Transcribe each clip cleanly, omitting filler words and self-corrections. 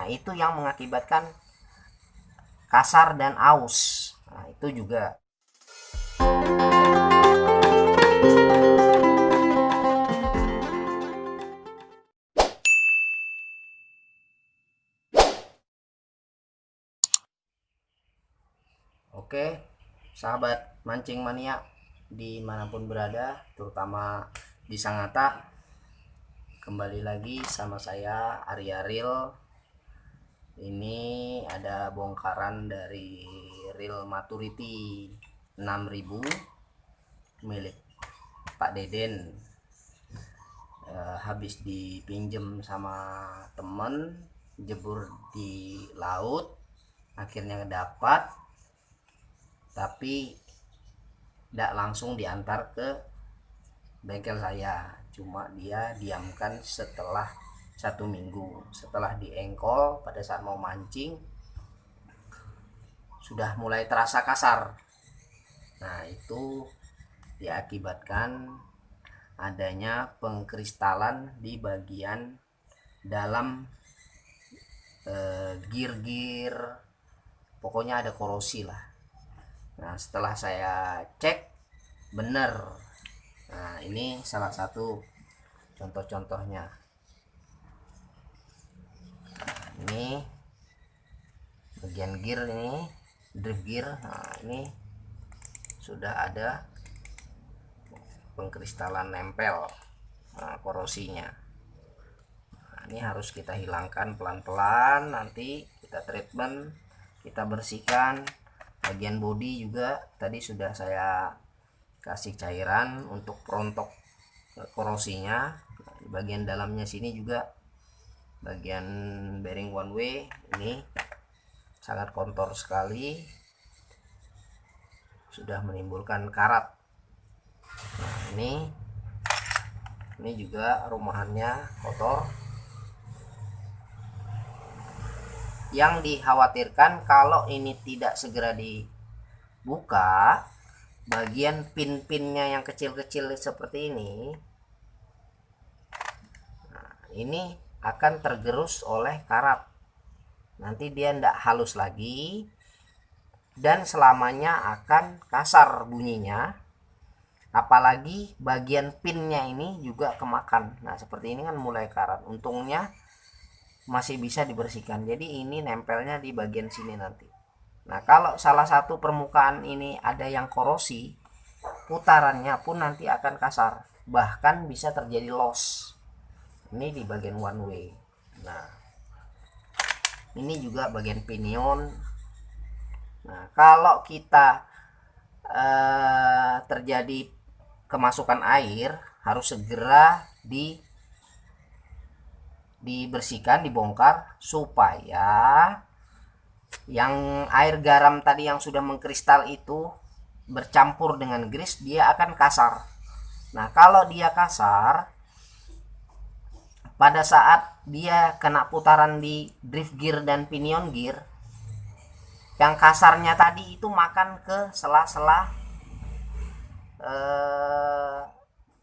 itu yang mengakibatkan kasar dan aus. Nah, itu juga. Oke, sahabat mancing mania dimanapun berada, terutama di Sangatta, kembali lagi sama saya Arya Reel. Ini ada bongkaran dari reel Maturity 6000 milik Pak Deden. Habis dipinjem sama temen, jebur di laut, akhirnya dapat, tapi tidak langsung diantar ke bengkel saya, cuma dia diamkan setelah 1 minggu. Setelah diengkol, pada saat mau mancing sudah mulai terasa kasar. Nah, itu diakibatkan adanya pengkristalan di bagian dalam gear-gear, pokoknya ada korosi lah. Nah, setelah saya cek, bener. Nah, ini salah satu contoh-contohnya. Ini bagian gear, ini drift gear. Nah, ini sudah ada pengkristalan nempel, korosinya. Nah, ini harus kita hilangkan pelan-pelan. Nanti kita treatment, kita bersihkan. Bagian bodi juga tadi sudah saya kasih cairan untuk perontok korosinya. Di bagian dalamnya sini juga, bagian bearing one way ini sangat kotor sekali, sudah menimbulkan karat. Nah, ini juga rumahannya kotor. Yang dikhawatirkan kalau ini tidak segera dibuka, bagian pin-pinnya yang kecil-kecil seperti ini, nah, ini akan tergerus oleh karat. Nanti dia tidak halus lagi dan selamanya akan kasar bunyinya. Apalagi bagian pinnya ini juga kemakan. Nah, seperti ini kan mulai karat. Untungnya masih bisa dibersihkan. Jadi ini nempelnya di bagian sini nanti. Nah, kalau salah satu permukaan ini ada yang korosi, putarannya pun nanti akan kasar. Bahkan bisa terjadi loss. Ini di bagian one way. Nah, ini juga bagian pinion. Nah, kalau kita terjadi kemasukan air, harus segera dibersihkan, dibongkar, supaya yang air garam tadi yang sudah mengkristal itu bercampur dengan grease, dia akan kasar. Nah, kalau dia kasar, pada saat dia kena putaran di drift gear dan pinion gear, yang kasarnya tadi itu makan ke sela-sela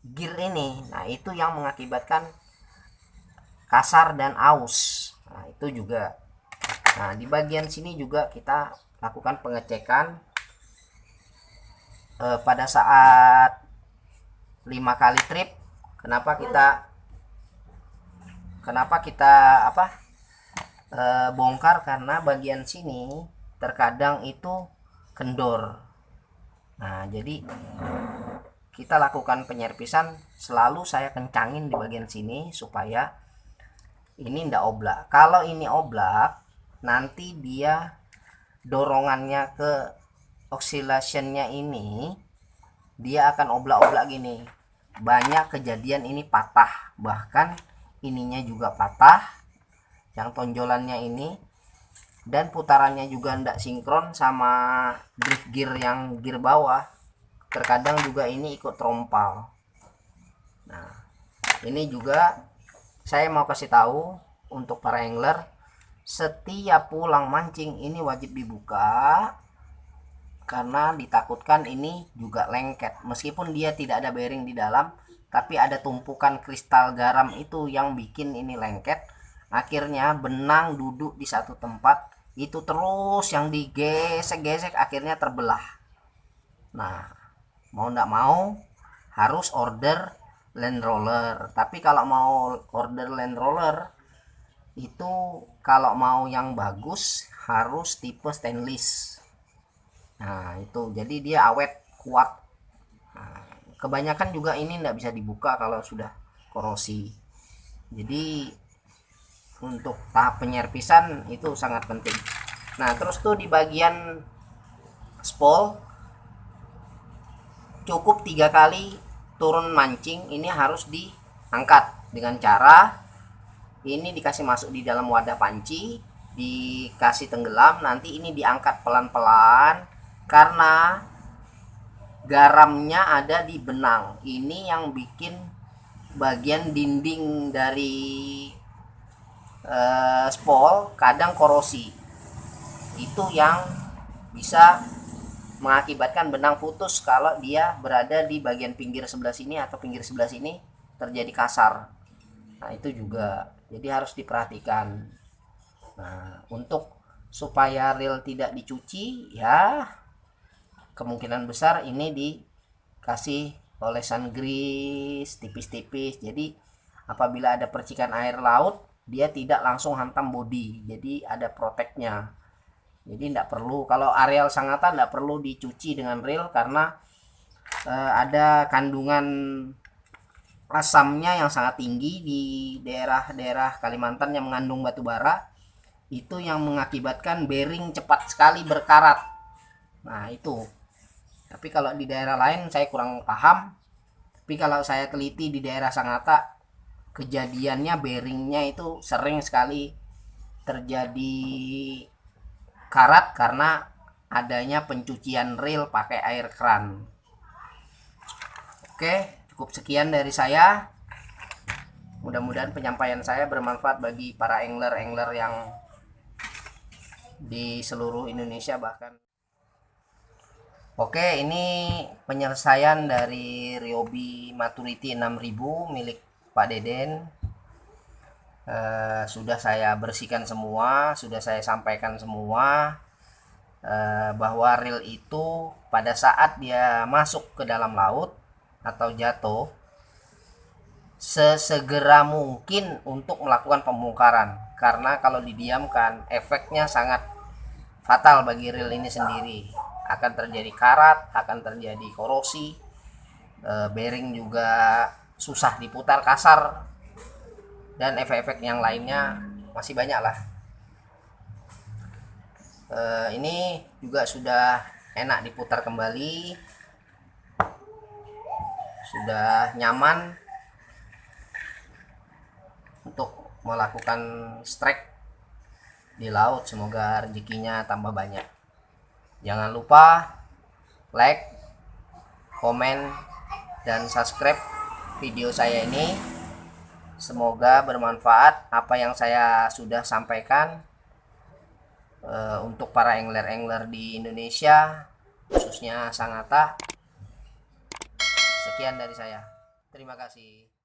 gear ini. Nah, itu yang mengakibatkan kasar dan aus. Nah, itu juga. Nah, di bagian sini juga kita lakukan pengecekan pada saat 5 kali trip. Kenapa kita bongkar? Karena bagian sini terkadang itu kendor. Nah, jadi kita lakukan penyerpisan, selalu saya kencangin di bagian sini supaya ini tidak oblak. Kalau ini oblak, nanti dia dorongannya ke oscillationnya ini, dia akan oblak-oblak gini. Banyak kejadian ini patah, bahkan ininya juga patah, yang tonjolannya ini, dan putarannya juga tidak sinkron sama drift gear yang gear bawah. Terkadang juga ini ikut trompal. Nah, ini juga saya mau kasih tahu untuk para angler, setiap pulang mancing ini wajib dibuka, karena ditakutkan ini juga lengket. Meskipun dia tidak ada bearing di dalam, tapi ada tumpukan kristal garam itu yang bikin ini lengket. akhirnya benang duduk di satu tempat, itu terus yang digesek-gesek akhirnya terbelah. Nah, mau ndak mau harus order land roller. Tapi kalau mau order land roller itu, kalau mau yang bagus harus tipe stainless. Nah itu jadi dia awet kuat. Nah, kebanyakan juga ini ndak bisa dibuka kalau sudah korosi. Jadi untuk tahap penyerpisan itu sangat penting. Nah terus tuh di bagian spol cukup 3 kali turun mancing, ini harus diangkat dengan cara ini dikasih masuk di dalam wadah panci, dikasih tenggelam, nanti ini diangkat pelan-pelan karena garamnya ada di benang. Ini yang bikin bagian dinding dari spol kadang korosi. Itu yang bisa mengakibatkan benang putus kalau dia berada di bagian pinggir sebelah sini atau pinggir sebelah sini terjadi kasar. Nah itu juga jadi harus diperhatikan. Nah untuk supaya reel tidak dicuci ya, kemungkinan besar ini dikasih olesan grease tipis-tipis, jadi apabila ada percikan air laut dia tidak langsung hantam bodi, jadi ada proteknya. Jadi tidak perlu, kalau areal Sangatta tidak perlu dicuci dengan reel karena ada kandungan asamnya yang sangat tinggi di daerah-daerah Kalimantan yang mengandung batu bara, itu yang mengakibatkan bearing cepat sekali berkarat. Nah itu, tapi kalau di daerah lain saya kurang paham, tapi kalau saya teliti di daerah Sangatta kejadiannya bearingnya itu sering sekali terjadi karat karena adanya pencucian reel pakai air keran. Oke, cukup sekian dari saya. Mudah-mudahan penyampaian saya bermanfaat bagi para angler-angler yang di seluruh Indonesia bahkan. Oke, ini penyelesaian dari Ryobi Maturity 6000 milik Pak Deden. Sudah saya bersihkan semua, sudah saya sampaikan semua, bahwa reel itu pada saat dia masuk ke dalam laut atau jatuh, sesegera mungkin untuk melakukan pembongkaran, karena kalau didiamkan efeknya sangat fatal bagi reel ini sendiri. Akan terjadi karat, akan terjadi korosi, bearing juga susah diputar, kasar, dan efek-efek yang lainnya masih banyak lah. Ini juga sudah enak diputar kembali, sudah nyaman untuk melakukan strike di laut. Semoga rezekinya tambah banyak. Jangan lupa like, komen, dan subscribe video saya ini. Semoga bermanfaat apa yang saya sudah sampaikan untuk para angler-angler di Indonesia, khususnya Sangatta. Sekian dari saya. Terima kasih.